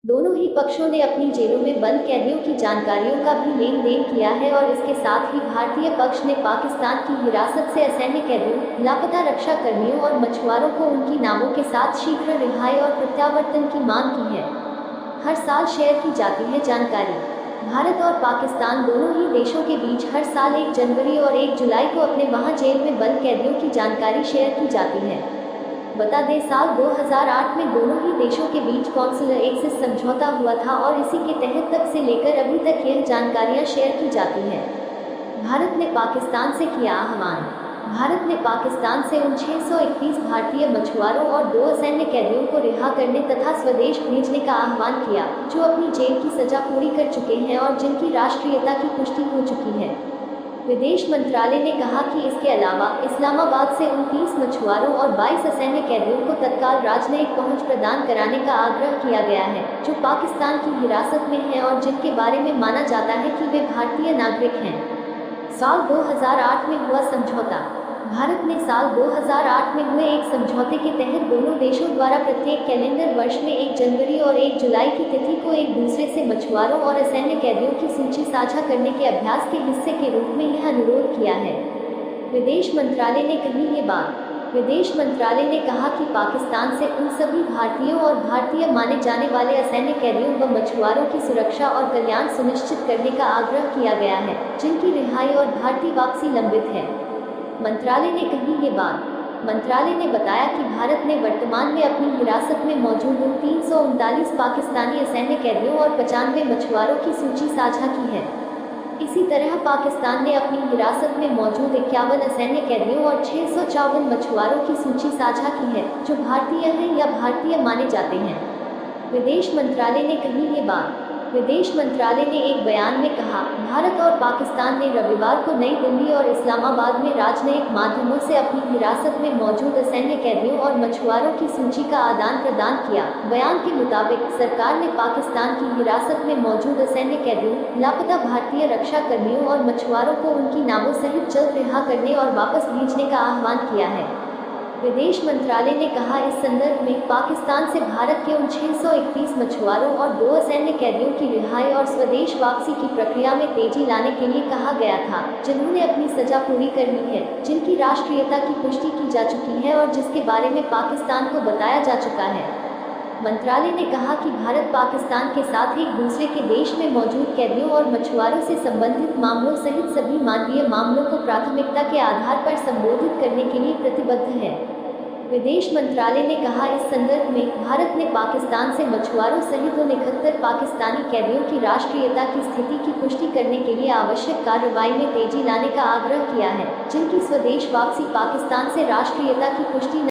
दोनों ही पक्षों ने अपनी जेलों में बंद कैदियों की जानकारियों का भी लेन देन किया है और इसके साथ ही भारतीय पक्ष ने पाकिस्तान की हिरासत से असैन्य कैदियों, लापता रक्षा कर्मियों और मछुआरों को उनकी नामों के साथ शीघ्र रिहाई और प्रत्यावर्तन की मांग की है। हर साल शेयर की जाती है जानकारी। भारत और पाकिस्तान दोनों ही देशों के बीच हर साल 1 जनवरी और 1 जुलाई को अपने वहां जेल में बंद कैदियों की जानकारी शेयर की जाती है। बता दें, साल 2008 में दोनों ही देशों के बीच कॉन्सुलर एक्सेस समझौता हुआ था और इसी के तहत तब से लेकर अभी तक यह जानकारियां शेयर की जाती हैं। भारत ने पाकिस्तान से किया आह्वान। भारत ने पाकिस्तान से उन 631 भारतीय मछुआरों और 2 असैन्य कैदियों को रिहा करने तथा स्वदेश भेजने का आह्वान किया, जो अपनी जेल की सजा पूरी कर चुके हैं और जिनकी राष्ट्रीयता की पुष्टि हो चुकी है। विदेश मंत्रालय ने कहा कि इसके अलावा इस्लामाबाद से 29 मछुआरों और 22 असैन्य कैदियों को तत्काल राजनयिक पहुंच प्रदान कराने का आग्रह किया गया है, जो पाकिस्तान की हिरासत में हैं और जिनके बारे में माना जाता है कि वे भारतीय नागरिक हैं। साल 2008 में हुआ समझौता। भारत ने साल 2008 में हुए एक समझौते के तहत दोनों देशों द्वारा प्रत्येक कैलेंडर वर्ष में 1 जनवरी और 1 जुलाई की तिथि को एक दूसरे से मछुआरों और असैन्य कैदियों की सूची साझा करने के अभ्यास के हिस्से के रूप में यह अनुरोध किया है। विदेश मंत्रालय ने कही ये बात। विदेश मंत्रालय ने कहा कि पाकिस्तान से उन सभी भारतीयों और भारतीय माने जाने वाले असैन्य कैदियों व मछुआरों की सुरक्षा और कल्याण सुनिश्चित करने का आग्रह किया गया है, जिनकी रिहाई और भारतीय वापसी लंबित है। मंत्रालय ने कही ये बात। मंत्रालय ने बताया कि भारत ने वर्तमान में अपनी हिरासत में मौजूद 339 पाकिस्तानी असैन्य कैदियों और 95 मछुआरों की सूची साझा की है। इसी तरह पाकिस्तान ने अपनी हिरासत में मौजूद 51 असैन्य कैदियों और 654 मछुआरों की सूची साझा की है, जो भारतीय हैं या भारतीय माने जाते हैं। विदेश मंत्रालय ने कही ये बात। विदेश मंत्रालय ने एक बयान में कहा, भारत और पाकिस्तान ने रविवार को नई दिल्ली और इस्लामाबाद में राजनयिक माध्यमों से अपनी हिरासत में मौजूद असैन्य कैदियों और मछुआरों की सूची का आदान प्रदान किया। बयान के मुताबिक सरकार ने पाकिस्तान की हिरासत में मौजूद असैन्य कैदियों, लापता भारतीय रक्षा कर्मियों और मछुआरों को उनकी नामों सहित जल्द रिहा करने और वापस भेजने का आह्वान किया है। विदेश मंत्रालय ने कहा, इस संदर्भ में पाकिस्तान से भारत के उन 631 मछुआरों और 2 असैन्य कैदियों की रिहाई और स्वदेश वापसी की प्रक्रिया में तेजी लाने के लिए कहा गया था, जिन्होंने अपनी सजा पूरी कर ली है, जिनकी राष्ट्रीयता की पुष्टि की जा चुकी है और जिसके बारे में पाकिस्तान को बताया जा चुका है। मंत्रालय ने कहा कि भारत पाकिस्तान के साथ एक दूसरे के देश में मौजूद कैदियों और मछुआरों से संबंधित मामलों सहित सभी मानवीय मामलों को प्राथमिकता के आधार पर संबोधित करने के लिए प्रतिबद्ध है। विदेश मंत्रालय ने कहा, इस संदर्भ में भारत ने पाकिस्तान से मछुआरों सहित उन 71 पाकिस्तानी कैदियों की राष्ट्रीयता की स्थिति की पुष्टि करने के लिए आवश्यक कार्रवाई में तेजी लाने का आग्रह किया है, जिनकी स्वदेश वापसी पाकिस्तान से राष्ट्रीयता की पुष्टि